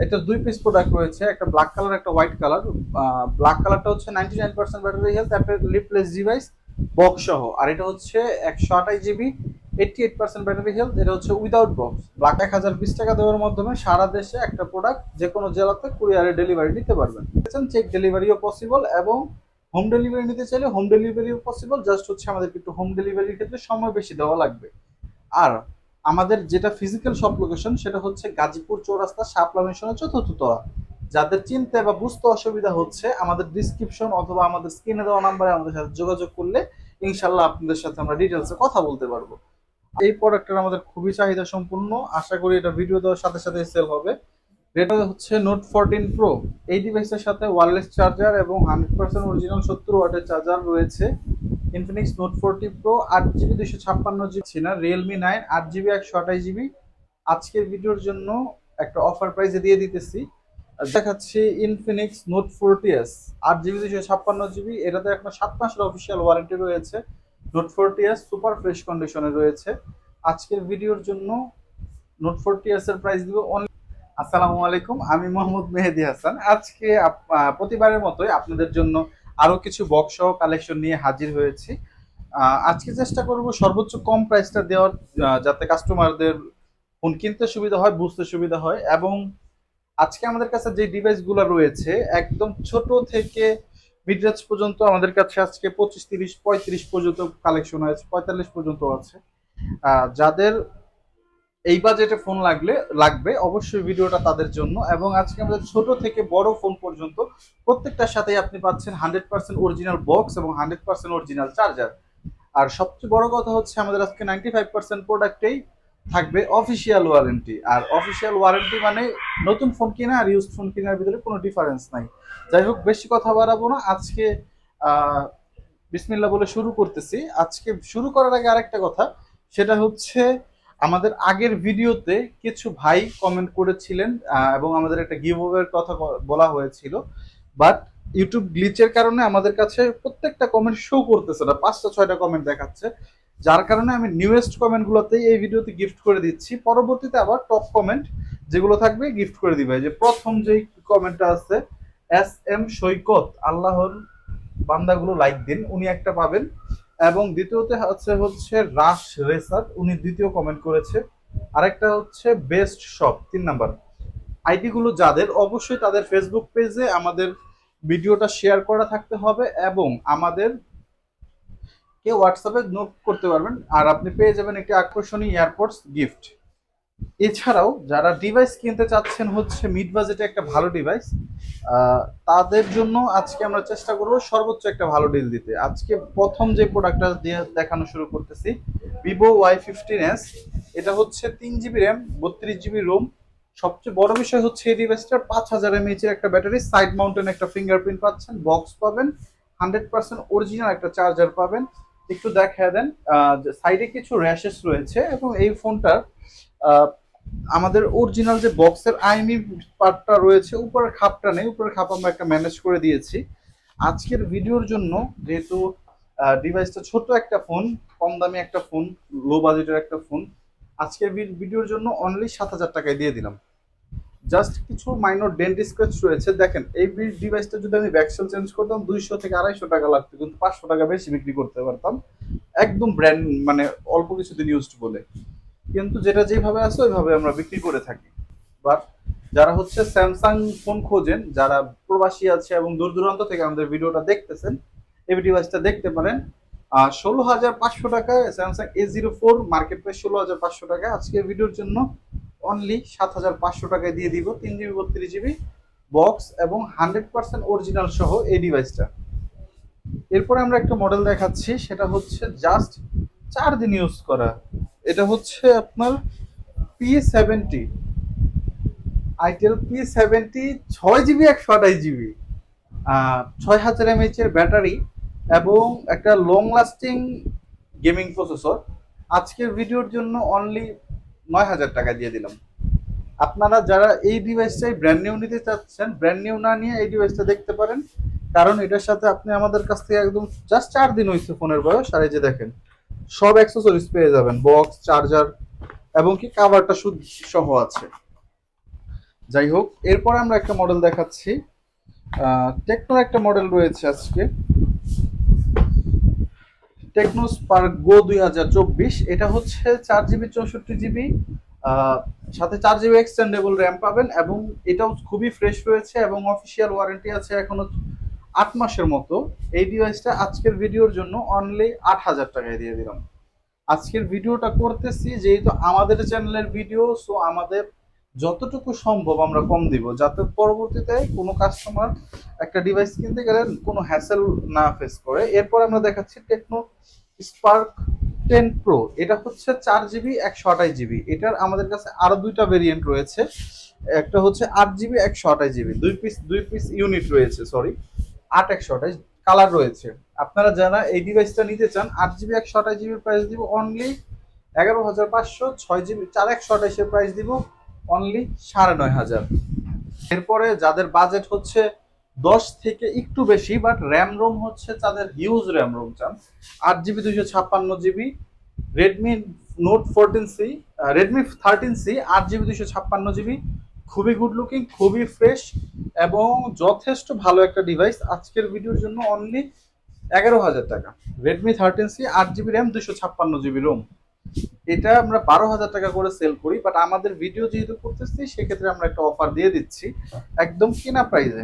এটা দুই piece product রয়েছে, একটা ব্ল্যাক কালার একটা হোয়াইট কালার। ব্ল্যাক কালারটা হচ্ছে 99% ব্যাটারি হেলথ, একটা লিপলেস ডিভাইস বক্স সহ। আর এটা হচ্ছে 128 জিবি 88% ব্যাটারি হেলথ, এটা হচ্ছে উইদাউট বক্স। ব্ল্যাক 1020 টাকা দেওয়ার মাধ্যমে সারা দেশে একটা প্রোডাক্ট যে কোনো জেলাতে কুরিয়ারে ডেলিভারি নিতে পারবেন। চেক ডেলিভারিও পসিবল এবং হোম ডেলিভারি নিতে চাইলে হোম ডেলিভারিও পসিবল। জাস্ট হচ্ছে আমাদেরকে একটু হোম ডেলিভারির ক্ষেত্রে সময় বেশি দেওয়া লাগবে। আর আমাদের যেটা ফিজিক্যাল শপ লোকেশন সেটা হচ্ছে গাজীপুর চৌরাস্তা শাপলা মিশনের 4th তলা। যাদের চিনতে বা বুঝতে অসুবিধা হচ্ছে আমাদের ডিসক্রিপশন অথবা আমাদের স্ক্রিনে দেওয়া নাম্বারে আমাদের সাথে যোগাযোগ করলে ইনশাল্লাহ আপনাদের সাথে আমরা ডিটেলসে কথা বলতে পারবো। এই প্রোডাক্টটা আমাদের খুবই চাহিদা সম্পূর্ণ, আশা করি এটা ভিডিও দেওয়ার সাথে সাথে সেল হবে। এটা হচ্ছে নোট 14 প্রো। এই ডিভাইসের সাথে ওয়্যারলেস চার্জার এবং 100% অরিজিনাল 70 ওয়াটের চার্জার রয়েছে। Infinix note 40 pro 8 GB 256 GB ছিল না, রিয়েলমি 9 8 জিবি 128 জিবি। আজকের ভিডিওর জন্য একটা অফার প্রাইসে দিয়ে দিতেছি। দেখাচ্ছি Infinix note 40s 8 GB 256 GB, এটাতে এখন 7 মাসের অফিসিয়াল ওয়ারেন্টি রয়েছে। নোট 40s সুপার ফ্রেশ কন্ডিশনে রয়েছে। আজকের ভিডিওর জন্য নোট 40s এর প্রাইস দিব অনলি। আসসালামু আলাইকুম, আমি মোহাম্মদ মেহেদি হাসান। আজকে প্রতিবারের মতোই আপনাদের জন্য আরো কিছু বক্স সহ কালেকশন নিয়ে হাজির হয়েছি। আজকে চেষ্টা করব সর্বোচ্চ কম প্রাইসটা দেওয়ার, যাতে কাস্টমারদের ফোন কিনতে সুবিধা হয়, বুঝতে সুবিধা হয়। এবং আজকে আমাদের কাছে যে ডিভাইসগুলো রয়েছে একদম ছোট থেকে মিড রেঞ্জ পর্যন্ত আমাদের কাছে আজকে 25 30 35 পর্যন্ত কালেকশন হয়েছে, 45 পর্যন্ত আছে। যাদের এই বাজেটে ফোন লাগবে অবশ্যই ভিডিওটা তাদের জন্য। এবং আজকে আমাদের ছোট থেকে বড় ফোন পর্যন্ত প্রত্যেকটার সাথেই আপনি পাচ্ছেন 100% অরিজিনাল বক্স এবং 100% অরিজিনাল চার্জার। আর সবচেয়ে বড় কথা হচ্ছে আমাদের আজকে 95% প্রোডাক্টেই থাকবে অফিসিয়াল ওয়ারেন্টি। আর অফিসিয়াল ওয়ারেন্টি মানে নতুন ফোন কিনা আর ইউজ ফোন কেনার ভিতরে কোনো ডিফারেন্স নাই। যাই হোক, বেশি কথা বাড়াবো না। আজকে আহ বিসমিল্লাহ বলে শুরু করতেছি। আজকে শুরু করার আগে আরেকটা কথা, সেটা হচ্ছে আমাদের আগের ভিডিওতে কিছু ভাই কমেন্ট করেছিলেন এবং আমাদের একটা গিভ ওয়ের কথা বলা হয়েছিল। বাট ইউটিউব গ্লিচের কারণে আমাদের কাছে প্রত্যেকটা কমেন্ট শো করতেছে না, 5টা 6টা কমেন্ট দেখাচ্ছে। যার কারণে আমি নিউয়েস্ট কমেন্টগুলোতেই এই ভিডিওতে গিফট করে দিচ্ছি। পরবর্তীতে আবার টপ কমেন্ট যেগুলো থাকবে গিফট করে দিবে। যে প্রথম যেই কমেন্টটা আছে, SM সৈকত, আল্লাহর বান্দাগুলো লাইক দিন, উনি একটা পাবেন। এবং দ্বিতীয়তে হচ্ছে রাশ রেসার, উনি দ্বিতীয় কমেন্ট করেছে। আরেকটা হচ্ছে বেস্ট শপ 3 নাম্বার। আইডি গুলো যাদের, অবশ্যই তাদের ফেসবুক পেজে আমাদের ভিডিওটা শেয়ার করা থাকতে হবে এবং আমাদের কে হোয়াটসঅ্যাপে নোট করতে পারবেন। আর আপনি পেয়ে যাবেন একটি আকর্ষণীয় এয়ারপোর্টস গিফট। এছাড়াও যারা ডিভাইস কিনতে চাচ্ছেন হচ্ছে মিড বাজেটে একটা ভালো ডিভাইস, তাদের জন্য আজকে আমরা চেষ্টা করব সর্বোচ্চ একটা ভালো ডিল দিতে। আজকে প্রথম যে প্রোডাক্টটা দিয়ে দেখানো শুরু করতেছি, ভিভো Y15s। এটা হচ্ছে 3 জিবি র্যাম 32 জিবি রোম। সবচেয়ে বড় বিষয় হচ্ছে এই ডিভাইসটার 5000 mAh এর একটা ব্যাটারি, সাইড মাউন্টেন একটা ফিঙ্গারপ্রিন্ট পাচ্ছেন, বক্স পাবেন, 100% অরিজিনাল একটা চার্জার পাবেন। একটু দেখা দেন, সাইডে কিছু র্যাশেস রয়েছে এবং এই ফোনটার আমাদের অরিজিনাল যে বক্সের আইনি পার্টটা রয়েছে, উপরের খাপটা নেই, উপরের খাপ আমরা একটা ম্যানেজ করে দিয়েছি। আজকের ভিডিওর জন্য যেহেতু ডিভাইসটা ছোট একটা ফোন, কম দামি একটা ফোন, লো বাজেটের একটা ফোন, আজকের ভিডিওর জন্য অনলি 7,000 টাকায় দিয়ে দিলাম। জাস্ট কিছু মাইনর ডেন্ট স্ক্র্যাচ রয়েছে। দেখেন, এই ডিভাইসটা যদি আমি ব্যাকসেল চেঞ্জ করতাম 200 থেকে 250 টাকা লাগতো, কিন্তু 500 টাকা বেশি বিক্রি করতে পারতাম একদম ব্র্যান্ড, মানে অল্প কিছুদিন ইউজড বলে। কিন্তু যেটা যেভাবে আছে ওইভাবে আমরা বিক্রি করে থাকি। বাট যারা হচ্ছে স্যামসাং ফোন খোঁজেন, যারা প্রবাসী আছে এবং দূর দূরান্ত থেকে আমাদের ভিডিওটা দেখতেছেন, এই ডিভাইসটা দেখতে পারেন। 16,500 টাকায় স্যামসাং A04 মার্কেট প্রাইস 16,500 টাকা। আজকের ভিডিওর জন্য অনলি 7,500 টাকায় দিয়ে দিব 3 জিবি 32 জিবি বক্স এবং 100% অরিজিনাল সহ এই ডিভাইসটা। এরপরে আমরা একটা মডেল দেখাচ্ছি, সেটা হচ্ছে জাস্ট 4 দিন ইউজ করা। এটা হচ্ছে আপনার P70, itel P70, 6 GB 128 GB, 6000 mAh এর ব্যাটারি এবং একটা লং লাস্টিং গেমিং প্রসেসর। আজকের ভিডিওর জন্য অনলি 9,000 টাকা দিয়ে দিলাম। আপনারা যারা এই ডিভাইসটাই ব্র্যান্ড নিউ নিতে চাচ্ছেন, ব্র্যান্ড নিউ না নিয়ে এই ডিভাইসটা দেখতে পারেন। কারণ এটার সাথে আপনি আমাদের কাছ থেকে একদম জাস্ট 4 দিন হয়েছে ফোনের বয়স, আর এই যে দেখেন সব অ্যাক্সেসরিজ পেয়ে যাবেন, বক্স, চার্জার এবং কি কাভারটা সহ আছে। যাই হোক, এরপর আমরা একটা মডেল দেখাচ্ছি। টেকনোর একটা মডেল রয়েছে আজকে, টেকনো স্পার্ক গো 2024। এটা হচ্ছে 4 জিবি 64 জিবি, সাথে 4 জিবি এক্সটেন্ডেবল র্যাম পাবেন, এবং এটাও খুবই ফ্রেশ রয়েছে এবং অফিসিয়াল ওয়ারেন্টি আছে এখনো 8 মাসের মতো। এই ডিভাইসটা আজকের ভিডিওর জন্য অনলি 8,000 টাকায় দিয়ে দিলাম। আজকের ভিডিওটা করতেছি যেহেতু আমাদের চ্যানেলের ভিডিও, সো আমাদের যতটুকু সম্ভব আমরা কম দিব, যাতে পরবর্তীতে কোনো কাস্টমার একটা ডিভাইস কিনতে গেলে কোনো হ্যাসেল না ফেস করে। এরপর আমরা দেখাচ্ছি টেকনো স্পার্ক 10 প্রো। এটা হচ্ছে 4 জিবি 128 জিবি। এটার আমাদের কাছে আরো দুইটা ভেরিয়েন্ট রয়েছে, একটা হচ্ছে 8 জিবি 128 জিবি, দুই পিস ইউনিট রয়েছে, সরি, 8 128 কালার রয়েছে। আপনারা যারা এই ডিভাইসটা নিতে চান, 8 জিবি 128 জিবির প্রাইস দিব অনলি 11,500, 6 জিবি 4 128-এর প্রাইস দিব অনলি 9,500। এরপরে যাদের বাজেট হচ্ছে 10 থেকে একটু বেশি, বাট র্যাম রোম হচ্ছে তাদের হিউজ র্যাম রোম চান, 8 GB 256 GB, Redmi note 14C, Redmi 13C, 8 GB 256 GB, খুবই গুড লুকিং, খুবই ফ্রেশ এবং যথেষ্ট ভালো একটা ডিভাইস। আজকের ভিডিওর জন্য অনলি 11,000 টাকা। Redmi 13C, 8 GB RAM, 256 GB ROM. এটা আমরা 12,000 টাকা করে সেল করি, বাট আমাদের ভিডিও যেহেতু করতেছি সেক্ষেত্রে আমরা একটা অফার দিয়ে দিচ্ছি একদম কিনা প্রাইসে।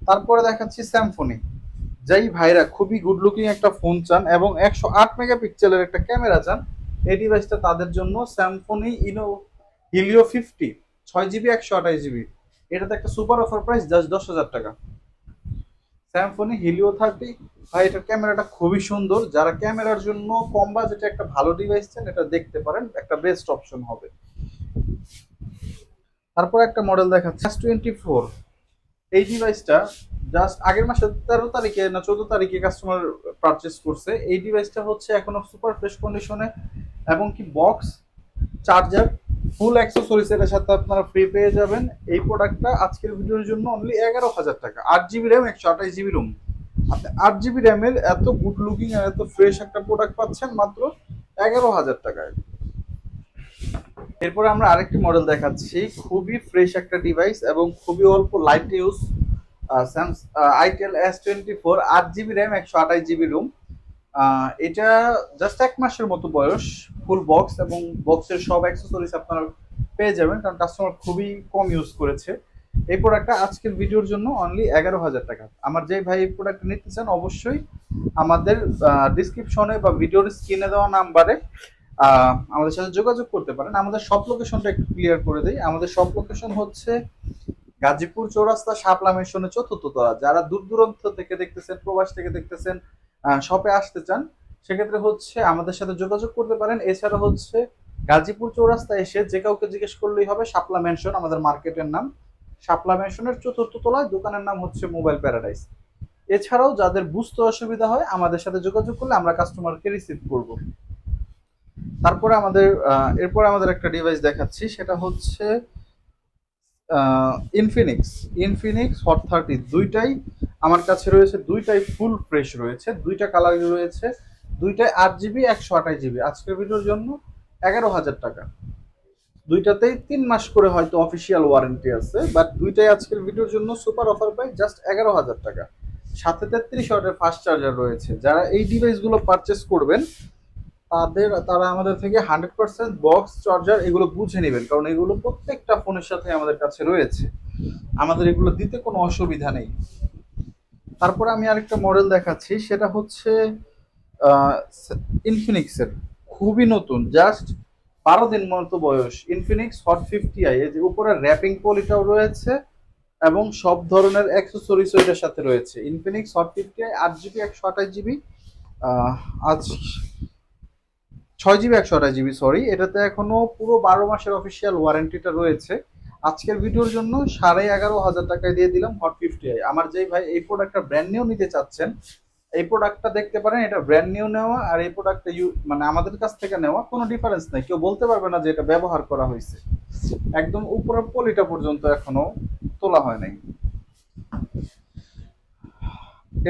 তারপরে দেখাচ্ছি স্যামফোনি। যাই ভাইরা খুবই গুড লুকিং একটা ফোন চান এবং 108 মেগাপিক্সেলের একটা ক্যামেরা চান, এই ডিভাইসটা তাদের জন্য। Symphony Helio 50, 6 GB 128 GB. এটাতে একটা সুপার অফার প্রাইস জাস্ট 10,000 টাকা। Symphony Helio 30। ভাই এটার ক্যামেরাটা খুবই সুন্দর, যারা ক্যামেরার জন্য কম বাজেটে একটা ভালো ডিভাইস চান এটা দেখতে পারেন, একটা বেস্ট অপশন হবে। তারপর একটা মডেল দেখাচ্ছে S24। এই ডিভাইসটা জাস্ট আগের মাসের 13 তারিখে না 14 তারিখে কাস্টমার পারচেস করছে। এই ডিভাইসটা হচ্ছে এখনো সুপার ফ্রেশ কন্ডিশনে, এবং কি বক্স, চার্জার, ফুল অ্যাক্সেসরিজ এর সাথে আপনারা ফ্রি পেয়ে যাবেন। এই প্রোডাক্টটা আজকের ভিডিওর জন্য অনলি 11,000 টাকা। 8 জিবি র্যাম, 128 জিবি রোম। আপনি 8 জিবি র্যামের এত গুড লুকিং আর এত ফ্রেশ একটা প্রোডাক্ট পাচ্ছেন মাত্র 11,000 টাকায়। এরপরে আমরা আরেকটি মডেল দেখাচ্ছি, খুবই ফ্রেশ একটা ডিভাইস এবং খুবই অল্প light use, itel S24, 8 GB RAM, 128 GB Rome. এটা জাস্ট 1 মাসের মতো বয়স, ফুল বক্স এবং বক্সের সব অ্যাক্সেসরিজ আপনারা পেয়ে যাবেন, কারণ কাস্টমার খুবই কম ইউজ করেছে। এই প্রোডাক্টটা আজকের ভিডিওর জন্য অনলি 11,000 টাকা। আমার যে ভাই এই প্রোডাক্টটা নিতে চান অবশ্যই আমাদের ডিসক্রিপশনে বা ভিডিওর স্ক্রিনে দেওয়া নাম্বারে আমাদের সাথে যোগাযোগ করতে পারেন। আমাদের সব লোকেশনটা একটু ক্লিয়ার করে দিই। আমাদের সব লোকেশন হচ্ছে গাজীপুর চৌরাস্তা, শাপলা মেশনের 4র্থ তলা। যারা দূর দূরান্ত থেকে দেখতেছেন, প্রবাস থেকে দেখতেছেন, শপে আসতে চান, সেক্ষেত্রে হচ্ছে আমাদের সাথে যোগাযোগ করতে পারেন। এছাড়া হচ্ছে গাজীপুর চৌরাস্তা এসে যে কাউকে জিজ্ঞেস করলেই হবে শাপলা মেনশন, আমাদের মার্কেটের নাম। শাপলা মেনশনের 4র্থ তলায় দোকানের নাম হচ্ছে মোবাইল প্যারাডাইস। এছাড়াও যাদের বুঝতে অসুবিধা হয় আমাদের সাথে যোগাযোগ করলে আমরা কাস্টমারকে রিসিভ করব। তারপরে এরপরে আমাদের একটা ডিভাইস দেখাচ্ছি, সেটা হচ্ছে ইনফিনিক্স হট 30। দুইটাই আমার কাছে রয়েছে, দুইটাই ফুল ফ্রেশ রয়েছে, দুইটা কালার রয়েছে, দুইটাই 8 জিবি 128 জিবি। আজকের ভিডিওর জন্য 11,000 টাকা। দুইটাতেই 3 মাস করে হয়তো অফিসিয়াল ওয়ারেন্টি আছে, বাট দুইটাই আজকের ভিডিওর জন্য সুপার অফার পাই জাস্ট 11,000 টাকা। সাথে 33 ওয়াটের ফাস্ট চার্জার রয়েছে। যারা এই ডিভাইসগুলো পারচেস করবেন তারা আমাদের থেকে 100% বক্স চার্জার এগুলো বুঝে নেবেন, কারণ এগুলো প্রত্যেকটা ফোনের সাথে আমাদের কাছে রয়েছে, আমাদের এগুলো দিতে কোনো অসুবিধা নেই। তারপরে আমি আরেকটা মডেল দেখাচ্ছি, সেটা হচ্ছে ইনফিনিক্সের, খুবই নতুন, জাস্ট 12 দিন মতো বয়স, ইনফিনিক্স হট 50i। এই যে উপরে র্যাপিং পলিটাও রয়েছে এবং সব ধরনের অ্যাক্সেসরিজ এটার সাথে রয়েছে। Infinix hot 50i, 8 GB 128 GB, আজ 6 জিবি 128 জিবি, সরি। এটাতে এখনো পুরো 12 মাসের অফিসিয়াল ওয়ারেন্টিটা রয়েছে। আজকের ভিডিওর জন্য 11,500 টাকায় দিয়ে দিলাম হট 50i। আমার যেই ভাই এই প্রোডাক্টটা ব্র্যান্ড নিউ নিতে চাচ্ছেন, এই প্রোডাক্টটা দেখতে পারেন। এটা ব্র্যান্ড নিউ নেওয়া আর এই প্রোডাক্টটা মানে আমাদের কাছ থেকে নেওয়া কোনো ডিফারেন্স নেই, কেউ বলতে পারবে না যে এটা ব্যবহার করা হয়েছে। একদম উপরের পলিটা পর্যন্ত এখনো তোলা হয় নাই।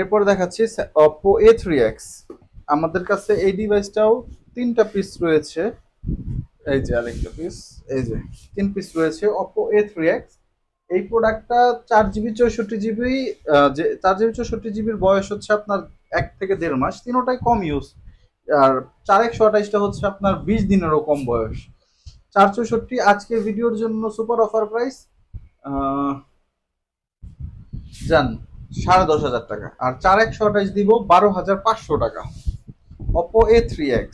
এরপর দেখাচ্ছি Oppo A3X। আমাদের কাছে এই ডিভাইসটাও 3টা পিস রয়েছে। এই যে আরেকটা পিস, এই যে 3 পিস রয়েছে Oppo A3X। এই প্রোডাক্টটা 4 GB 64 GB, যে 4 GB 64 GB বয়স হচ্ছে আপনার 1 থেকে 1.5 মাস, তিনোটাই কম ইউজ। আর 4 128টা হচ্ছে আপনার 20 দিনেরও কম বয়স। 464 আজকের ভিডিওর জন্য সুপার অফার প্রাইস জান 10,500 টাকা, আর 4128 দিব 12,500 টাকা Oppo A3X।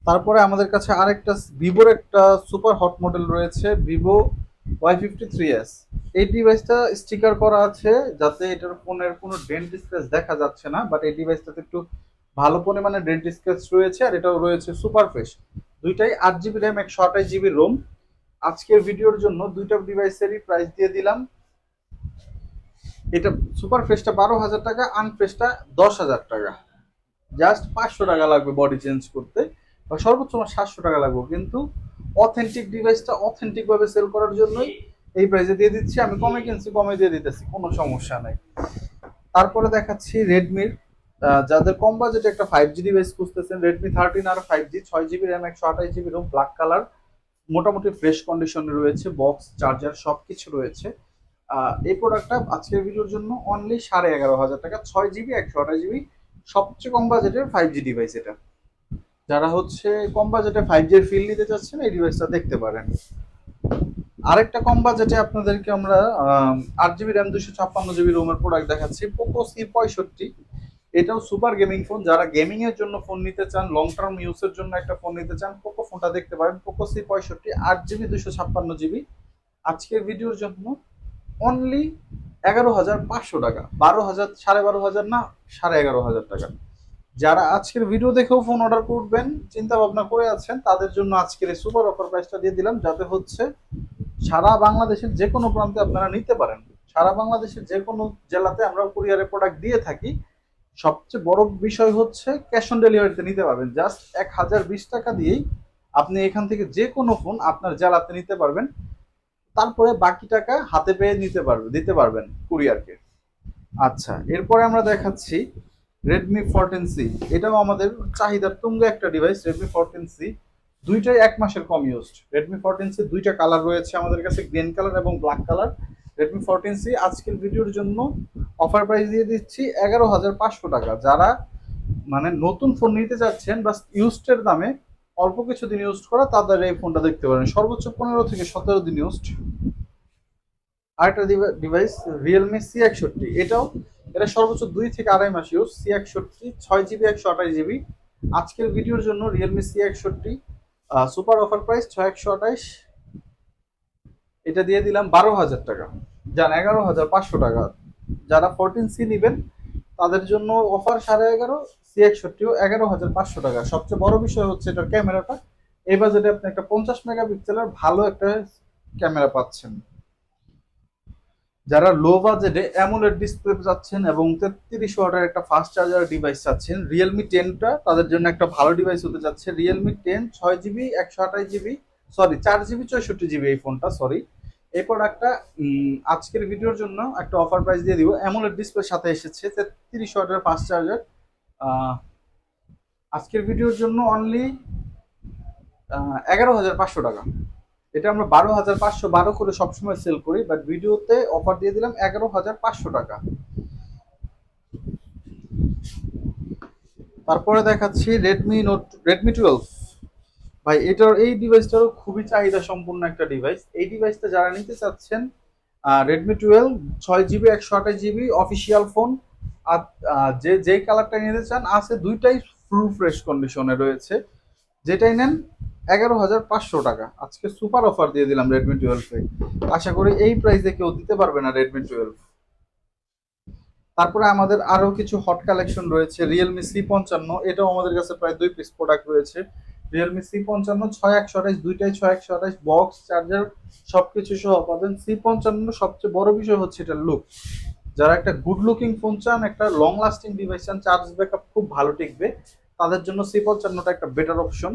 তারপরে আমাদের কাছে আরেকটা ভিভোর একটা সুপার হট মডেল রয়েছে, ভিভো Y53s। এই ডিভাইসটা স্টিকার করা আছে যাতে এটার ফোনের কোনো ডেন্ট স্ক্র্যাচ দেখা যাচ্ছে না, বাট এই ডিভাইসটাতে একটু ভালো পরিমাণে ডেন্ট স্ক্র্যাচ রয়েছে, আর এটাও রয়েছে সুপার ফ্রেশ। দুইটাই 8 GB র্যাম 128 GB রোম। আজকের ভিডিওর জন্য দুইটা ডিভাইসেরই প্রাইস দিয়ে দিলাম। এটা সুপার ফ্রেশটা 12,000 টাকা, আনফ্রেশটা 10,000 টাকা। জাস্ট 500 টাকা লাগবে বডি চেঞ্জ করতে, বা সর্বোচ্চ আমার 700 টাকা লাগবে, কিন্তু অথেন্টিক ডিভাইসটা অথেন্টিক ভাবে সেল করার জন্যই এই প্রাইসে দিয়ে দিচ্ছি। আমি কমে কিনছি, কমে দিয়ে দিতেছি, কোনো সমস্যা নাই। তারপরে দেখাচ্ছি রেডমির, যাদের কম বাজেটে একটা 5G ডিভাইস খুঁজতেছেন, রেডমি 13 আর 5G, 6 GB RAM 128 GB ROM, black colour, মোটামুটি ফ্রেশ কন্ডিশনে রয়েছে, বক্স চার্জার সবকিছু রয়েছে। এই প্রোডাক্টটা আজকের ভিডিওর জন্য অনলি 11,500 টাকা, 6 GB 128 GB, সবচেয়ে কম বাজেটের 5G ডিভাইস এটা। যারা হচ্ছে কম বাজেটে 5G এর ফিল নিতে চাচ্ছেন এই ডিভাইসটা দেখতে পারেন। আরেকটা কম বাজেটে আপনাদেরকে আমরা 8 GB র্যাম 256 GB রোমের প্রোডাক্ট দেখাচ্ছি, পোকো C65। এটাও সুপার গেমিং ফোন। যারা গেমিং এর জন্য ফোন নিতে চান, লং টার্ম ইউজের জন্য একটা ফোন নিতে চান, পোকো ফোনটা দেখতে পারেন। Poco C65 8 GB 256 GB। আজকের ভিডিওর জন্য অনলি 11,500 টাকা, 12,000, 12,500 না, 11,500 টাকা। যারা আজকের ভিডিও দেখেও ফোন অর্ডার করবেন চিন্তা ভাবনা করে আছেন, তাদের জন্য আজকের এই সুপার অফার প্রাইসটা দিয়ে দিলাম, যাতে হচ্ছে সারা বাংলাদেশের যে কোনো প্রান্তে আপনারা নিতে পারেন। সারা বাংলাদেশের যে কোনো জেলাতে আমরা কুরিয়ারে প্রোডাক্ট দিয়ে থাকি। সবচেয়ে বড় বিষয় হচ্ছে ক্যাশ অন ডেলিভারিতে নিতে পারবেন। জাস্ট 1,020 টাকা দিয়েই আপনি এখান থেকে যে কোনো ফোন আপনার জেলাতে নিতে পারবেন, তারপরে বাকি টাকা হাতে পেয়ে দিতে পারবেন কুরিয়ারকে। আচ্ছা, এরপরে আমরা দেখাচ্ছি রেডমি 14C। এটাও আমাদের চাহিদার তুঙ্গে একটা ডিভাইস, রেডমি 14C। দুইটাই 1 মাসের কম ইউজড। রেডমি 14C দুইটা কালার রয়েছে আমাদের কাছে, গ্রিন কালার এবং ব্ল্যাক কালার। রেডমি 14C আজকের ভিডিওর জন্য অফার প্রাইস দিয়ে দিচ্ছি 11,500 টাকা। যারা মানে নতুন ফোন নিতে চাচ্ছেন বা ইউজডের দামে অল্প কিছুদিন ইউজ করা, তাদের এই ফোনটা দেখতে পারেন, সর্বোচ্চ 15 থেকে 17 দিন ইউজড। আরেকটা ডিভাইস রিয়েলমি C61। এটা সর্বোচ্চ 2 থেকে 2.5 মাস ইউজ। C61 6 GB 128 GB। আজকের ভিডিওর জন্য Realme C61 super offer price 6,128, এটা দিয়ে দিলাম 12,000 টাকা, যান 11,500 টাকা। যারা 14C নিবেন তাদের জন্য অফার 11,500, C61 11,500 টাকা। সবচেয়ে বড় বিষয় হচ্ছে এটার ক্যামেরাটা। এই বাজেটে আপনি একটা 50 মেগাপিক্সেলের ভালো একটা ক্যামেরা পাচ্ছেন। যারা লো বাজেটে অ্যামোলেড ডিসপ্লে চাচ্ছেন এবং 33 ওয়াটের একটা ফাস্ট চার্জার ডিভাইস চাচ্ছেন, রিয়েলমি 10টা তাদের জন্য একটা ভালো ডিভাইস হতে যাচ্ছে। Realme 10 6 GB 128 GB, sorry 4 GB 64 GB, এই ফোনটা সরি। এই প্রোডাক্টটা আজকের ভিডিওর জন্য একটা অফার প্রাইস দিয়ে দিব। অ্যামোলেড ডিসপ্লের সাথে এসেছে, 33 ওয়াটের ফাস্ট চার্জার। আজকের ভিডিওর জন্য অনলি 11,500 টাকা। এটা আমরা 12,512 করে সবসময় সেল করি, বাট ভিডিওতে অফার দিয়ে দিলাম 11,500 টাকা। তারপরে দেখাচ্ছি রেডমি 12। ভাই এই ডিভাইসটারও খুবই চাহিদা সম্পূর্ণ একটা ডিভাইস। এই ডিভাইসটা যারা নিতে চাচ্ছেন, Redmi 12 6 GB 128 GB official phone. আর যেই কালারটা নিতে চান আছে, দুইটাই ফুল ফ্রেশ কন্ডিশনে রয়েছে। যেটাই নেন 11,500 টাকা। আজকে সুপার অফার দিয়ে দিলাম রেডমি 12-এ। আশা করি এই প্রাইসে কেউ দিতে পারবে না রেডমি 12। তারপরে আমাদের আরো কিছু হট কালেকশন রয়েছে, রিয়েলমি C55। এটাও আমাদের কাছে প্রায় 2 পিস প্রোডাক্ট রয়েছে। রিয়েলমি C55 6,128, দুইটাই 6,128, বক্স চার্জার সবকিছু সহ পাবেন। C55 সবচেয়ে বড় বিষয় হচ্ছে এটা লুক। যারা একটা গুড লুকিং ফোন চান, একটা লং লাস্টিং ডিভাইস চান, চার্জ ব্যাকআপ খুব ভালো টিকবে, তাদের জন্য C55টা একটা বেটার অপশন,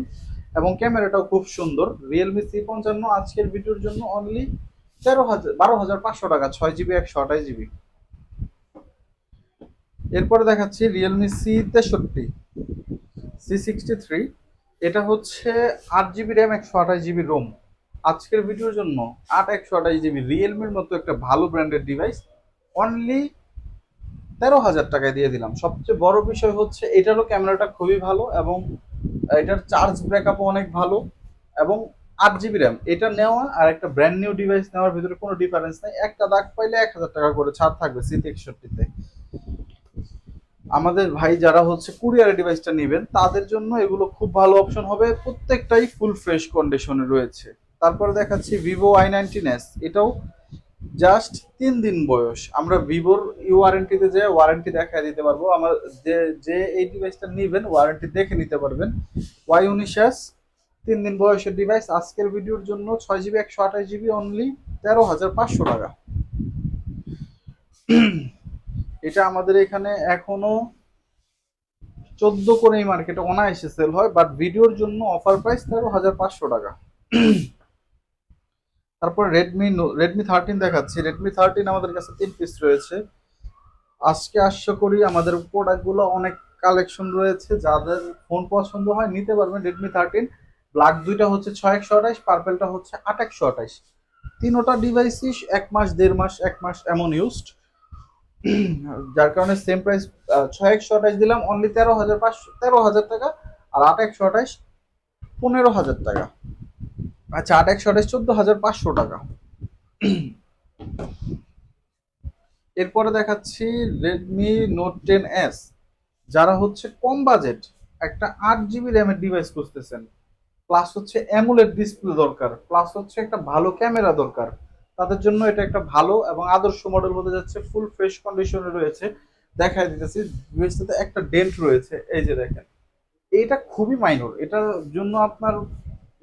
এবং ক্যামেরাটাও খুব সুন্দর। রিয়েলমি C55 আজকের ভিডিওর জন্য অনলি 12,500 টাকা, 6 GB 128 GB। এরপরে দেখাচ্ছি রিয়েলমি C63। এটা হচ্ছে 8 জিবি র্যাম 128 জিবি রোম। আজকের ভিডিওর জন্য 128 জিবি রিয়েলমির মতো একটা ভালো ব্র্যান্ডের ডিভাইস অনলি 13,000 টাকায় দিয়ে দিলাম। সবচেয়ে বড় বিষয় হচ্ছে এটারও ক্যামেরাটা খুবই ভালো এবং এটার চার্জ ব্যাকআপও অনেক ভালো এবং 8 জিবি র্যাম। এটা নেওয়া আর একটা ব্র্যান্ড নিউ ডিভাইস নেওয়ার ভিতরে কোনো ডিফারেন্স নাই। একটা দাগ পাইলে 1,000 টাকা করে ছাড় থাকবে C63-তে। আমাদের ভাই যারা হচ্ছে কুরিয়ারের ডিভাইসটা নেবেন তাদের জন্য এগুলো খুব ভালো অপশন হবে, প্রত্যেকটাই ফুল ফ্রেশ কন্ডিশনে রয়েছে। তারপরে দেখাচ্ছি ভিভো i19s। এটাও জাস্ট 3 দিন বয়স। আমরা ভিভোর ওয়ারেন্টিতে যে ওয়ারেন্টি দেখায় দিতে পারবো। আমার যে যে এই ডিভাইসটা নেবেন ওয়ারেন্টি দেখে নিতে পারবেন। Y19s 3 দিন বয়সের ডিভাইস। আজকের ভিডিওর জন্য 6 জিবি 128 জিবি অনলি 13,500 টাকা। এটা আমাদের এখানে এখনো 14 করে এই মার্কেটে অনায়াসে সেল হয়, বাট ভিডিওর জন্য অফার প্রাইস 13,500 টাকা। তারপর রেডমি 13 দেখাচ্ছি। রেডমি 13 আমাদের কাছে 3 পিস রয়েছে। আজকে আশা করি আমাদের প্রোডাক্টগুলো অনেক কালেকশন রয়েছে, যাদের ফোন পছন্দ হয় নিতে পারবেন। রেডমি 13 ব্ল্যাক দুইটা হচ্ছে 6128, পার্পেলটা হচ্ছে 8128। তিনোটা ডিভাইসই 1 মাস 1.5 মাস 1 মাস এমন ইউজড, যার কারণে সেম প্রাইস 6128 দিলাম অনলি 13,000 টাকা। আর 8128 15,000 টাকা। আচ্ছা 8128 14,500 টাকা। এরপরে দেখাচ্ছি রেডমি নোট 10s। যারা হচ্ছে কম বাজেট একটা 8 জিবি র্যামের ডিভাইস খুঁজতেছেন, প্লাস হচ্ছে অ্যামোলেড ডিসপ্লে দরকার, প্লাস হচ্ছে একটা ভালো ক্যামেরা দরকার, তাদের জন্য এটা একটা ভালো এবং আদর্শ মডেল হতে যাচ্ছে। ফুল ফ্রেশ কন্ডিশনে রয়েছে। দেখাই দিতেছি, ডিভাইসটাতে একটা ডেন্ট রয়েছে, এই যে দেখেন। এইটা খুবই মাইনর, এটার জন্য আপনার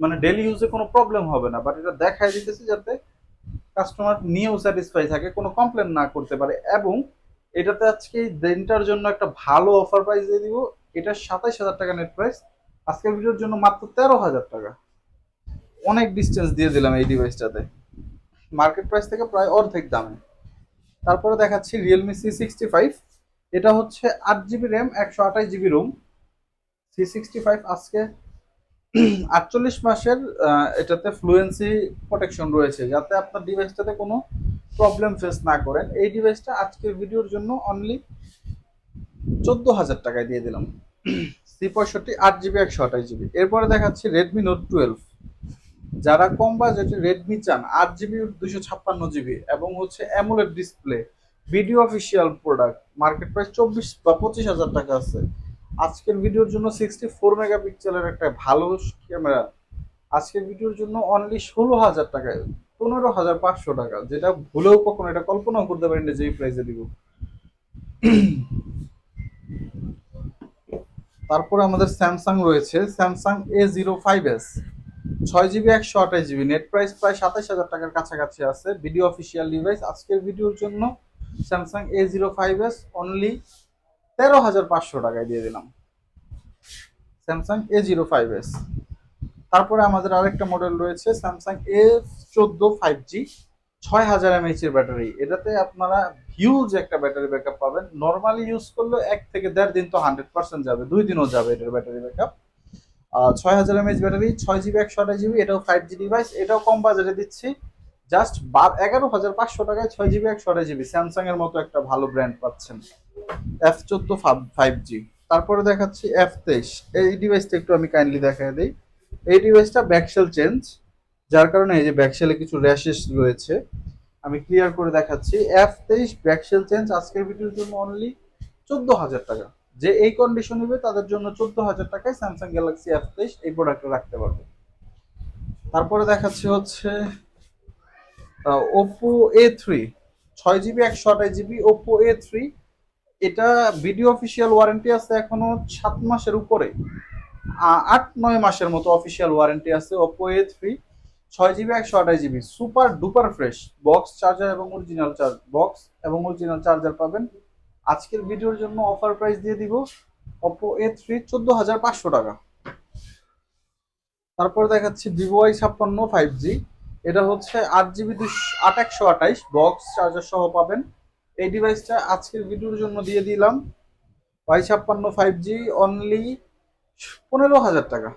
মানে ডেলি ইউজে কোনো প্রবলেম হবে না, বাট এটা দেখাই দিতেছি যাতে কাস্টমার নিয়েও স্যাটিসফাই থাকে, কোনো কমপ্লেন না করতে পারে। এবং এটাতে আজকে এই দিনটার জন্য একটা ভালো অফার প্রাইস দিয়ে দিব। এটা 27,000 টাকা নেট প্রাইস, আজকের ভিডিওর জন্য মাত্র 13,000 টাকা। অনেক ডিস্টেন্স দিয়ে দিলাম এই ডিভাইসটাতে, মার্কেট প্রাইস থেকে প্রায় অর্ধেক দামে। তারপরে দেখাচ্ছি রিয়েলমি C65। এটা হচ্ছে 8 GB RAM 128 GB Rome. C65 আজকে 48 মাসের এটাতে ফ্লুয়েন্সি প্রোটেকশন রয়েছে, যাতে আপনার ডিভাইসটাতে কোনো প্রবলেম ফেস না করেন। এই ডিভাইসটা আজকের ভিডিওর জন্য অনলি 14,000 টাকায় দিয়ে দিলাম। C65 8 GB 128 GB. এরপরে দেখাচ্ছি রেডমি নোট 12। যারা কম বাজেটে রেডমি চান 8 জিবি 256 জিবি এবং হচ্ছে AMOLED display, video official product, market price 24 বা 25,000 টাকা আছে। আজকের ভিডিওর জন্য 64 মেগাপিক্সেলের একটা ভালো ক্যামেরা আজকের ভিডিওর জন্য অনলি 16,000 টাকায়, 15,500 টাকা, যেটা ভুলেও কখনো এটা কল্পনাও করতে পারেন যে এই প্রাইসে দিব। তারপরে আমাদের স্যামসাং রয়েছে, Samsung A05s 6 GB 128 GB, net price প্রায় 27,000 টাকার কাছাকাছি আছে। ভিডিও অফিসিয়াল ডিভাইস আজকের ভিডিওর জন্য স্যামসাং A05s অনলি 13,500 টাকায় দিয়ে দিলাম। Samsung A05s। তারপরে আমাদের আরেকটা মডেল রয়েছে স্যামসাং A14 5G 6,000 mAh এর ব্যাটারি। এটাতে আপনারা হিউজ একটা ব্যাটারি ব্যাকআপ পাবেন। নর্মালি ইউজ করলে 1 থেকে 1.5 দিন তো 100% যাবে, 2 দিনও যাবে এটার battery backup. 6,000 mAh battery, 6 GB 128 GB, এটাও 5G ডিভাইস। এটাও কম বাজারে দিচ্ছি, জাস্ট 11,500 টাকায় 6 জিবি 128 জিবি স্যামসাং এর মতো একটা ভালো ব্র্যান্ড পাচ্ছেন। F14 5G। তারপরে দেখাচ্ছি F23। এই ডিভাইসটা একটু আমি কাইন্ডলি দেখাই দিই। এই ডিভাইসটা ব্যাকশেল চেঞ্জ, যার কারণে এই যে ব্যাকশেলে কিছু র্যাশেস রয়েছে। আমি ক্লিয়ার করে দেখাচ্ছি। F23 ব্যাকশেল চেঞ্জ আজকের ভিডিওর জন্য অনলি 14,000 টাকা। যে এই কন্ডিশন হবে তাদের জন্য 14,000 টাকায় স্যামসাং গ্যালাক্সি F23 এই প্রোডাক্টটা রাখতে পারবে। তারপরে দেখাচ্ছি হচ্ছে Oppo A3 6 GB 128 GB, Oppo A3। এটা ভিডিও অফিসিয়াল ওয়ারেন্টি আছে এখনো 7 মাসের উপরে, 8-9 মাসের মতো অফিসিয়াল ওয়ারেন্টি আছে। Oppo A3 6 GB 128 GB, super duper fresh box charger এবং অরিজিনাল বক্স এবং অরিজিনাল চার্জার পাবেন। আজকের ভিডিওর জন্য অফার প্রাইস দিয়ে দিব ওপো A3 14,500 টাকা। তারপর দেখাচ্ছি ভিভো Y56 5G। এটা হচ্ছে 8 জিবি 128 বক্স চার্জার সহ পাবেন। এই ডিভাইসটা আজকের ভিডিওর জন্য দিয়ে দিলাম Y56 5G অনলি 15,000 টাকা।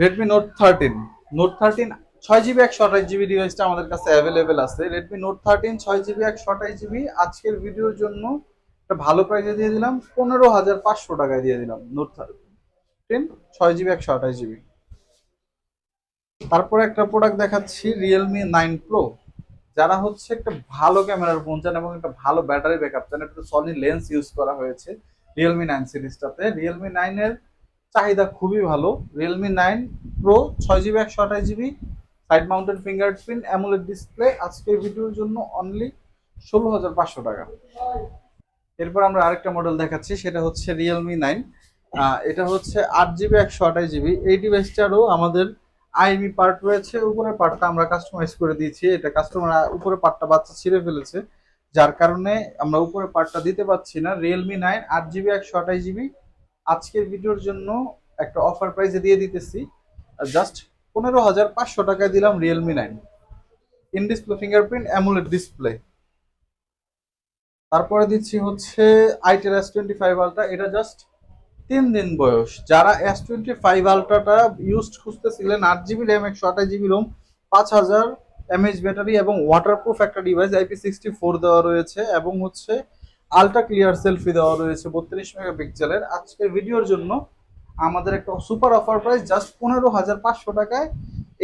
Redmi note thirteen 6 GB 128 GB ডিভাইসটা আমাদের কাছে অ্যাভেলেবেল আছে। রেডমি নোট 13 6 জিবি 128 জিবি আজকের ভিডিওর জন্য একটা ভালো প্রাইসে দিয়ে দিলাম, 15,500 টাকায় দিয়ে দিলাম নোট 13 6 জিবি 128 জিবি। তারপরে একটা প্রোডাক্ট দেখাচ্ছি রিয়েলমি 9 প্রো। যারা হচ্ছে একটা ভালো ক্যামেরার ফোন চান এবং একটা ভালো ব্যাটারি ব্যাকআপ চান, একটা সনি লেন্স ইউজ করা হয়েছে রিয়েলমি 9 সিরিজটাতে। রিয়েলমি 9 এর চাহিদা খুবই ভালো। Realme 9 pro 6 GB 128 GB side mounted fingerprint AMOLED display আজকের ভিডিওর জন্য অনলি 16,500 টাকা। এরপর আমরা আরেকটা মডেল দেখাচ্ছি, সেটা হচ্ছে রিয়েলমি 9। এটা হচ্ছে 8 জিবি 128 জিবি। এই ডিভাইসটারও আমাদের আইএমই পার্ট রয়েছে, উপরের পার্টটা আমরা কাস্টমাইজ করে দিয়েছি। এটা কাস্টমার উপরের পার্টটা বাচ্চা ছিঁড়ে ফেলেছে, যার কারণে আমরা উপরের পার্টটা দিতে পারছি না। রিয়েলমি 9 8 জিবি 128 জিবি আজকের ভিডিওর জন্য একটা অফার প্রাইসে দিয়ে দিতেছি, জাস্ট 15,500 টাকায় দিলাম Realme 9 in display fingerprint AMOLED display. তারপরে দিচ্ছি হচ্ছে আইটেল S25 আলট্রা। এটা জাস্ট 3 দিন বয়স। যারা S25 আলট্রাটা ইউজ খুঁজতেছিলেন, 8 GB RAM 128 GB ROM 5000 mAh battery এবং ওয়াটারপ্রুফ একটা ডিভাইস, IP64 দেওয়া রয়েছে এবং হচ্ছে আলট্রা ক্লিয়ার সেলফি দেওয়া রয়েছে 32 মেগাপিক্সেলের। আজকের ভিডিওর জন্য আমাদের একটা সুপার অফার প্রাইস জাস্ট 15,500 টাকায়।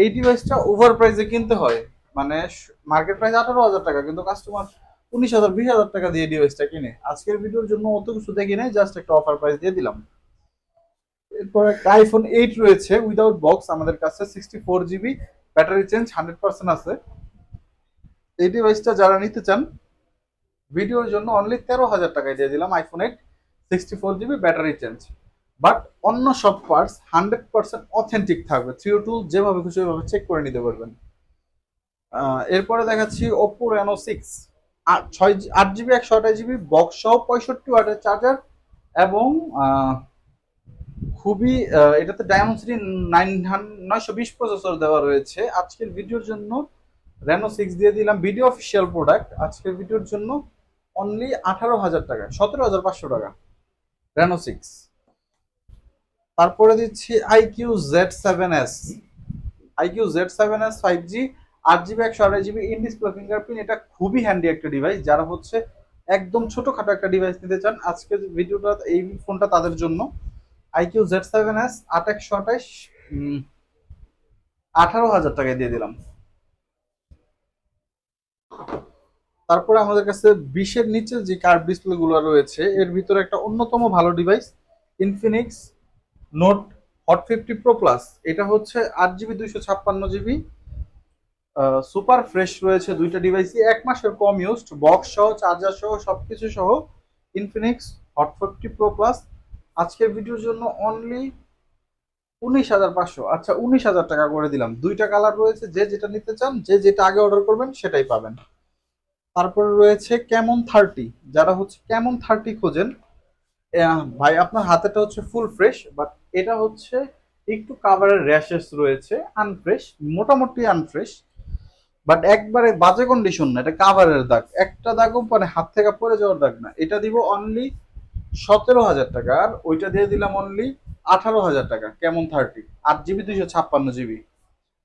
এই ডিভাইসটা ওভার প্রাইসে কিনতে হয়, মানে মার্কেট প্রাইস 18,000 টাকা, কিন্তু কাস্টমার 19,000 20,000 টাকা দিয়ে ডিভাইসটা কিনে। আজকের ভিডিওর জন্য অত কিছু দেখি নাই, জাস্ট একটা অফার প্রাইস দিয়ে দিলাম। এরপর একটা iPhone 8 রয়েছে উইদাউট বক্স আমাদের কাছে, 64 জিবি, ব্যাটারি চেঞ্জ 100% আছে। এই ডিভাইসটা যারা নিতে চান ভিডিওর জন্য অনলি 13,000 টাকায় দিয়ে দিলাম iPhone 8 64 GB battery change. But অন্য সব পার্টস 100% অথেন্টিক থাকবে, 302 যেভাবে খুশি ওইভাবে চেক করে নিতে পারবেন। এরপরে দেখাচ্ছি Oppo Reno 6 8 GB 128 GB box সহ 65 ওয়াটের চার্জার এবং খুবই এটাতে ডায়মন্ড 920 প্রসেসর দেওয়া রয়েছে। আজকের ভিডিওর জন্য Reno 6 দিয়ে দিলাম, ভিডিও অফিসিয়াল প্রোডাক্ট। আজকের ভিডিওর জন্য অনলি 18,000 টাকা, 17,500 টাকা Reno 6। তারপরে দিচ্ছি iQOO Z7s 5G 8 GB 128 GB in display fingerprint. এটা খুবই হ্যান্ডি একটা ডিভাইস, যারা হচ্ছে একদম ছোটখাটো একটা ডিভাইস নিতে চান আজকের ভিডিওটা এই ফোনটা তাদের জন্য। iQOO Z7s 8 128 18,000 টাকায় দিয়ে দিলাম। তারপরে আমাদের কাছে 20-এর নিচে যে কার্ভ ডিসপ্লে গুলো রয়েছে, এর ভিতরে একটা অন্যতম ভালো device Infinix note hot 50 pro plus. এটা হচ্ছে 8 জিবি 256 জিবি সুপার ফ্রেশ রয়েছে দুইটা ডিভাইসই, 1 মাসের কম ইউজড, বক্স সহ চার্জার সহ সবকিছু সহ ইনফিনিক্স হট 50 প্রো প্লাস আজকের ভিডিওর জন্য অনলি 19,500। আচ্ছা 19,000 টাকা করে দিলাম। দুইটা কালার রয়েছে, যে যেটা নিতে চান, যে যেটা আগে অর্ডার করবেন সেটাই পাবেন। তারপরে রয়েছে Camon 30। যারা হচ্ছে Camon 30 খোঁজেন, ভাই আপনার হাতেটা হচ্ছে ফুল ফ্রেশ, বাট এটা হচ্ছে একটু কাভারের র্যাশেস রয়েছে, আনফ্রেশ, মোটামুটি আনফ্রেশ, বাট একবারে বাজে কন্ডিশন না। এটা কাভারের দাগ, একটা দাগও মানে হাত থেকে পড়ে যাওয়ার দাগ না। এটা দিব অনলি 17,000 টাকা, আর ওইটা দিয়ে দিলাম অনলি 18,000 টাকা। Camon 30 8 জিবি 256 জিবি,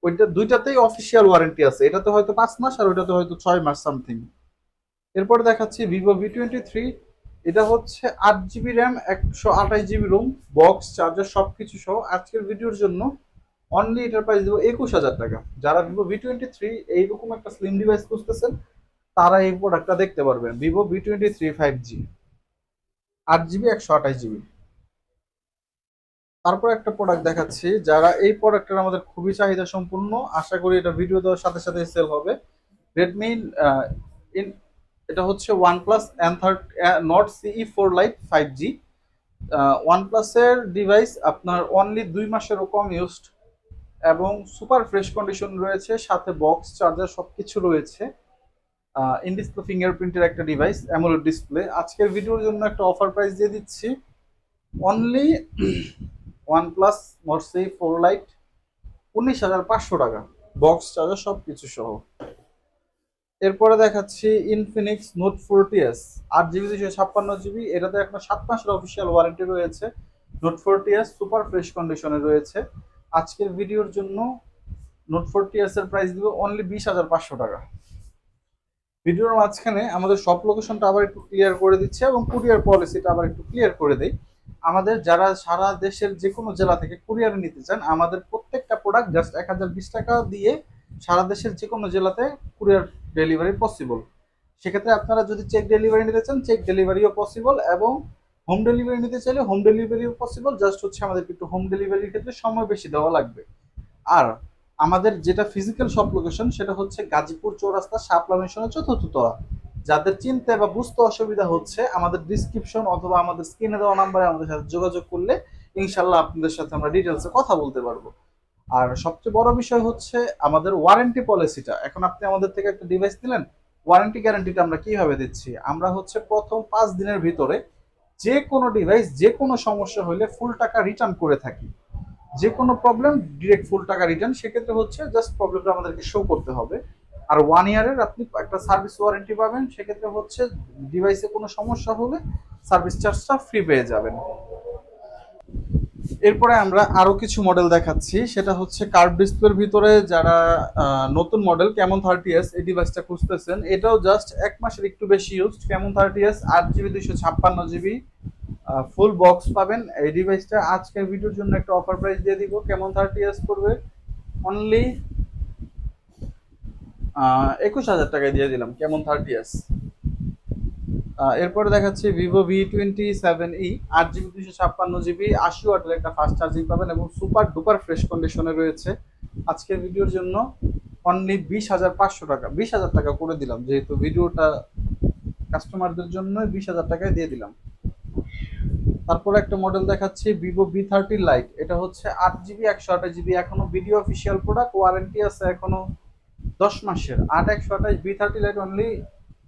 ওইটা দুইটাতেই অফিসিয়াল ওয়ারেন্টি আছে। এটাতে হয়তো 5 মাস আর ওইটাতে হয়তো 6 মাস সামথিং। এরপর দেখাচ্ছি Vivo V23। এটা হচ্ছে 8 GB RAM 128 GB Rome, box charger সবকিছু সহ আজকের ভিডিওর জন্য অনলি এটার প্রাইস দেবো 21,000 টাকা। যারা Vivo V23 এইরকম একটা স্লিম ডিভাইস খুঁজতেছেন তারা এই প্রোডাক্টটা দেখতে পারবেন, Vivo V23 5G 8 GB 128 GB. তারপর একটা প্রোডাক্ট দেখাচ্ছি, যারা এই প্রোডাক্টের আমাদের খুবই চাহিদা সম্পূর্ণ, আশা করি এটা ভিডিও দেওয়ার সাথে সাথে সেল হবে। রেডমি ইন এটা হচ্ছে OnePlus Nord CE4 Lite 5G। ওয়ানপ্লাসের ডিভাইস আপনার অনলি 2 মাসেরও কম ইউজড এবং সুপার ফ্রেশ কন্ডিশন রয়েছে, সাথে বক্স চার্জার সবকিছু রয়েছে। ইন ডিসপ্লে ফিঙ্গারপ্রিন্টের একটা ডিভাইস, অ্যামোলেড ডিসপ্লে। আজকের ভিডিওর জন্য একটা অফার প্রাইস দিয়ে দিচ্ছি only OnePlus Nord CE4 Lite 19,500 টাকা, বক্স চার্জার সবকিছু সহ। এরপরে দেখাচ্ছি Infinix note 40s 8 GB 256 GB. এটাতে এখন 7 মাসের অফিসিয়াল ওয়ারেন্টি রয়েছে। নোট 40s সুপার ফ্রেশ কন্ডিশনে রয়েছে। আজকের ভিডিওর জন্য নোট 40s এর প্রাইস দিব অনলি 20,500 টাকা। ভিডিওর মাঝখানে আমাদের সব লোকেশনটা আবার একটু ক্লিয়ার করে দিচ্ছে এবং কুরিয়ার পলিসিটা আবার একটু ক্লিয়ার করে দেই। আমাদের যারা সারা দেশের যে কোনো জেলা থেকে কুরিয়ারে নিতে চান, আমাদের প্রত্যেকটা প্রোডাক্ট জাস্ট 1020 টাকা দিয়ে সারা দেশের যে কোনো জেলাতে কুরিয়ার ডেলিভারি পসিবল। সেক্ষেত্রে আপনারা যদি চেক ডেলিভারি নিতে চান, চেক ডেলিভারিও পসিবল, এবং হোম ডেলিভারি নিতে চাইলে হোম ডেলিভারিও পসিবল। জাস্ট হচ্ছে আমাদেরকে একটু হোম ডেলিভারির ক্ষেত্রে সময় বেশি দেওয়া লাগবে। আর আমাদের যেটা ফিজিক্যাল শপ লোকেশন সেটা হচ্ছে গাজীপুর চৌরাস্তা শাপলা মিশনের 4th তলা। যাদের চিনতে বা বুঝতে অসুবিধা হচ্ছে, আমাদের ডিসক্রিপশন অথবা আমাদের স্ক্রিনে দেওয়া নাম্বারে আমাদের সাথে যোগাযোগ করলে ইনশাল্লাহ আপনাদের সাথে আমরা ডিটেলসে কথা বলতে পারবো। আর সবচেয়ে বড় বিষয় হচ্ছে আমাদের ওয়ারেন্টি পলিসিটা। এখন আপনি আমাদের থেকে একটা ডিভাইস নিলেন, ওয়ারেন্টি গ্যারান্টিটা আমরা কিভাবে দিচ্ছি? আমরা হচ্ছে প্রথম 5 দিনের ভিতরে যে কোনো ডিভাইস যে কোনো সমস্যা হলে ফুল টাকা রিটার্ন করে থাকি। যে কোনো প্রবলেম ডিরেক্ট ফুল টাকা রিটার্ন। সেক্ষেত্রে হচ্ছে জাস্ট প্রবলেমটা আমাদেরকে শো করতে হবে। আর 1 ইয়ারের আপনি একটা সার্ভিস ওয়ারেন্টি পাবেন। সেক্ষেত্রে হচ্ছে ডিভাইসে কোনো সমস্যা হলে সার্ভিস চার্জটা ফ্রি পেয়ে যাবেন। এরপরে আমরা আরো কিছু মডেল দেখাচ্ছি, সেটা হচ্ছে কার্ভ ডিসপ্লের ভিতরে যারা নতুন মডেল ক্যামন 30s এই ডিভাইসটা খুঁজতেছেন, এটাও জাস্ট 1 মাসের একটু বেশি use. Camon 30s 8GB 256GB full box পাবেন। এই ডিভাইসটা আজকের ভিডিওর জন্য একটা অফার প্রাইস দিয়ে দিব। ক্যামন 30s পড়বে অনলি 21,000 টাকায় দিয়ে দিলাম ক্যামন 30s। এরপরে দেখাচ্ছি ভিভো V27e 8GB 256GB 80 ওয়াটের একটা ফাস্ট চার্জিং পাবেন এবং সুপার ডুপার ফ্রেশ কন্ডিশনে রয়েছে। আজকের ভিডিওর জন্য অনলি 20,500 টাকা, 20,000 টাকা করে দিলাম, যেহেতু ভিডিওটা কাস্টমারদের জন্য 20,000 টাকায় দিয়ে দিলাম। তারপরে একটা মডেল দেখাচ্ছি ভিভো V30 লাইট। এটা হচ্ছে 8GB 128GB, এখনো ভিডিও অফিসিয়াল প্রোডাক্ট, ওয়ারেন্টি আছে এখনো 10 মাসের। 8 128 V30 লাইট অনলি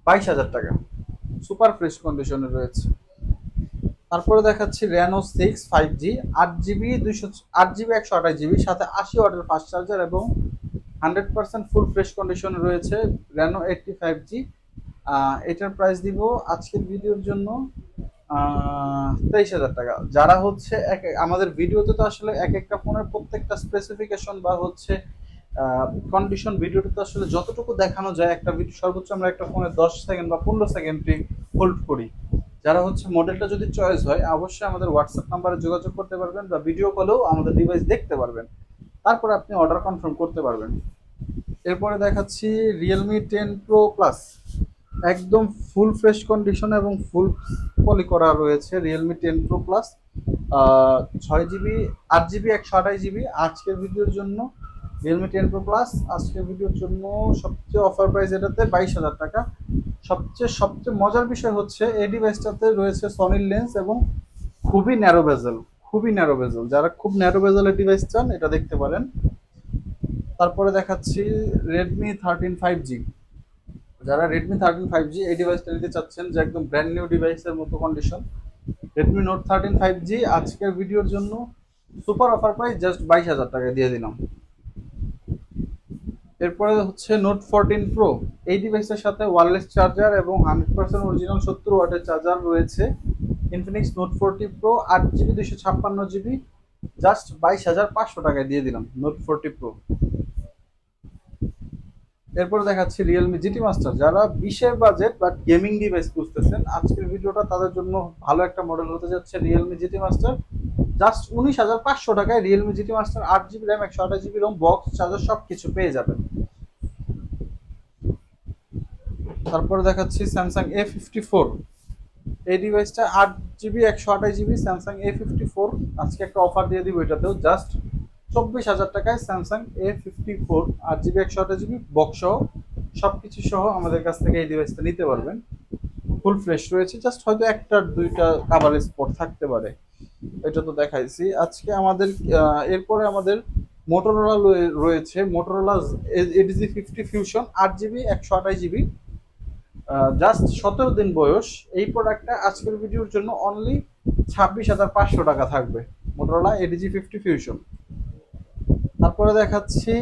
22,000 টাকা, সুপার ফ্রেশ কন্ডিশনে রয়েছে। তারপরে দেখাচ্ছি রেনো 6 5G 8GB 128GB সাথে 80 ওয়াটের ফাস্ট চার্জার এবং 100% ফুল ফ্রেশ কন্ডিশনে রয়েছে রেনো 85G। এটার প্রাইস দিব আজকের ভিডিওর জন্য 23,000 টাকা। যারা হচ্ছে আমাদের ভিডিওতে তো আসলে এক একটা ফোনের প্রত্যেকটা স্পেসিফিকেশন বা হচ্ছে কন্ডিশন ভিডিওতে তো আসলে যতটুকু দেখানো যায়, একটা ভিডিও সর্বোচ্চ আমরা একটা ফোনে 10 সেকেন্ড বা 15 সেকেন্ডই হোল্ড করি। যারা হচ্ছে মডেলটা যদি চয়েস হয়, অবশ্যই আমাদের হোয়াটসঅ্যাপ নাম্বারে যোগাযোগ করতে পারবেন বা ভিডিও কলেও আমাদের ডিভাইস দেখতে পারবেন, তারপরে আপনি অর্ডার কনফার্ম করতে পারবেন। এরপরে দেখাচ্ছি রিয়েলমি 10 প্রো প্লাস, একদম ফুল ফ্রেশ কন্ডিশন এবং ফুল পলি করা রয়েছে Realme 10 pro plus. 6GB 8GB 128GB। আজকের ভিডিওর জন্য রিয়েলমি 10 প্রো প্লাস আজকের ভিডিওর জন্য সবচেয়ে অফার প্রাইস এটাতে 22,000 টাকা। সবচেয়ে মজার বিষয় হচ্ছে এই ডিভাইসটাতে রয়েছে সনির লেন্স এবং খুবই ন্যারো বেজেল, খুবই ন্যারো বেজেল। যারা খুব ন্যারো বেজেলের ডিভাইস চান এটা দেখতে পারেন। তারপরে দেখাচ্ছি রেডমি 13 5G। যারা রেডমি 13 5G এই ডিভাইসটা নিতে চাচ্ছেন, যে একদম ব্র্যান্ড নিউ ডিভাইসের মতো কন্ডিশন, রেডমি নোট 13 5G আজকের ভিডিওর জন্য সুপার অফার প্রাইস জাস্ট 22,000 টাকা দিয়ে দিলাম। এরপরে হচ্ছে নোট 14 প্রো। এই ডিভাইসের সাথে ওয়্যারলেস চার্জার এবং 100% অরিজিনাল 70 ওয়াটের চার্জার রয়েছে। Infinix note 40 pro 8GB 256GB just 22,500 টাকায় দিয়ে দিলাম নোট 40 প্রো। এরপর দেখাচ্ছি রিয়েলমি জিটি মাস্টার। যারা 20-এর বাজেট বাট গেমিং ডিভাইস খুঁজতেছেন, আজকের ভিডিওটা তাদের জন্য ভালো একটা মডেল হতে যাচ্ছে রিয়েলমি জিটি মাস্টার। জাস্ট 19,500 টাকায় Realme GT Master 8GB RAM 128GB ROM box charger সব কিছু পেয়ে যাবেন। তারপরে দেখাচ্ছি স্যামসাং A54। এই ডিভাইসটা 8GB 128GB স্যামসাং A54। আজকে একটা অফার দিয়ে দিব এটাতেও, জাস্ট 24,000 টাকায় Samsung A54 8GB 128GB box সহ সবকিছু সহ আমাদের কাছ থেকে এই ডিভাইসটা নিতে পারবেন। ফুল ফ্রেশ রয়েছে, জাস্ট হয়তো একটা দুইটা কাভারেজ স্পট থাকতে পারে, এটা তো দেখাইছি আজকে আমাদের। এরপরে আমাদের মোটরোলা রয়েছে, Motorola ADG 50 fusion 8GB 128GB, just 17 দিন বয়স। এই প্রোডাক্টটা আজকের ভিডিওর জন্য অনলি 26,500 টাকা থাকবে, মোটরোলা এডিজি 50 ফিউশন। তারপরে দেখাচ্ছি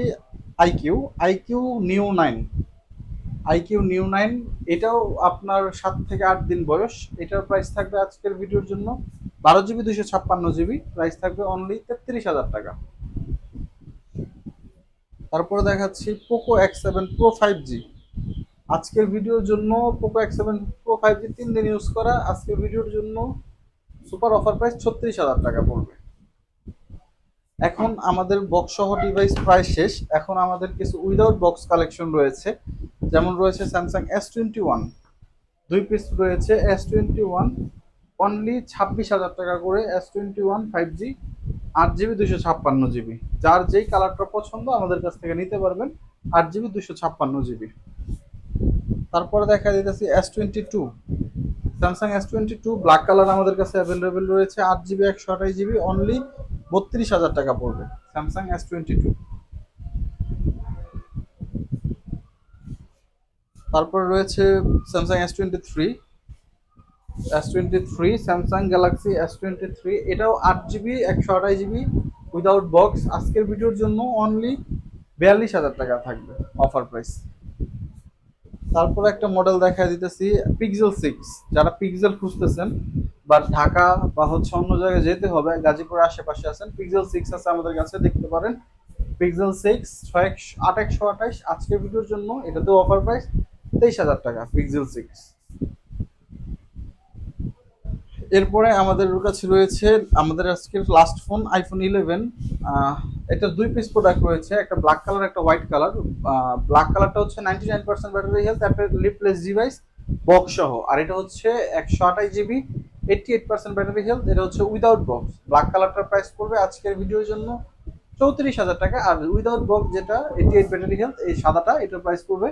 iQOO iQOO Neo 9। IQOO Neo 9 এটাও আপনার 7 থেকে 8 দিন বয়স। এটার প্রাইস থাকবে আজকের ভিডিওর জন্য 12 জিবি 256 জিবি, প্রাইস থাকবে অনলি 33,000 টাকা। তারপরে দেখাচ্ছি পোকো X7 Pro 5G। আজকের ভিডিওর জন্য পোকো X7 Pro 5G 3 দিন ইউজ করা, আজকের ভিডিওর জন্য সুপার অফার প্রাইস 36,000 টাকা পড়বে। এখন আমাদের বক্স সহ ডিভাইস প্রায় শেষ, এখন আমাদের কিছু উইদাউট বক্স কালেকশন রয়েছে। যেমন রয়েছে স্যামসাং S21, 2 পিস রয়েছে S21, অনলি 26,000 টাকা করে। S21 5G, 8 জিবি 256 জিবি, যার যেই কালারটা পছন্দ আমাদের কাছ থেকে নিতে পারবেন। 8 জিবি 256 জিবি। তারপরে দেখা দিতেছি S22, Samsung S22 black colour আমাদের কাছে অ্যাভেলেবেল রয়েছে। 8 জিবি 128 জিবি, অনলি 32,000 টাকা পড়বে স্যামসাং S22। তারপরে রয়েছে Samsung S23, Samsung Galaxy S23, এটাও 8 জিবি 128 জিবি উইদাউট বক্স। আজকের ভিডিওর জন্য অনলি 42,000 টাকা থাকবে অফার প্রাইস। তারপরে একটা মডেল দেখা দিতেছি পিক্সেল 6, যারা পিক্সেল খুঁজতেছেন বা ঢাকা বা হচ্ছে অন্য জায়গায় যেতে হবে, গাজীপুরের আশেপাশে আছেন, পিক্সেল 6 আছে আমাদের কাছে, দেখতে পারেন। পিক্সেল 6 8 128, আজকের ভিডিওর জন্য এটাতে অফার প্রাইস 23,000 টাকা পিক্সেল 6। এরপরে আমাদের কাছে রয়েছে আমাদের আজকের লাস্ট ফোন আইফোন 11। এটা 2 পিস প্রোডাক্ট রয়েছে, একটা ব্ল্যাক কালার একটা হোয়াইট কালার। ব্ল্যাক কালারটা হচ্ছে 99% ব্যাটারি হেলথ, একটা লিপলেস ডিভাইস বক্স সহ, আর এটা হচ্ছে 128 জিবি 88% ব্যাটারি হেলথ, এটা হচ্ছে উইদাউট বক্স। ব্ল্যাক কালারটার প্রাইস পড়বে আজকের ভিডিওর জন্য 34,000 টাকা, আর উইদাউট বক্স যেটা 88 ব্যাটারি হেলথ এই সাদাটা, এটার প্রাইস পড়বে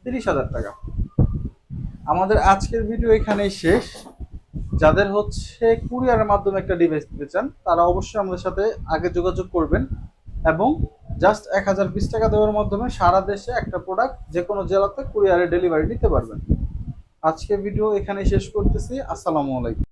30,000 টাকা। আমাদের আজকের ভিডিও এখানেই শেষ। যাদের হচ্ছে কুরিয়ারের মাধ্যমে একটা ডিভাইস নিতে চান তারা অবশ্যই আমাদের সাথে আগে যোগাযোগ করবেন, এবং জাস্ট 1,020 টাকা দেওয়ার মাধ্যমে সারা দেশে একটা প্রোডাক্ট যে কোনো জেলাতে কুরিয়ারে ডেলিভারি নিতে পারবেন। আজকে ভিডিও এখানে শেষ করতেছি। আসসালামু আলাইকুম।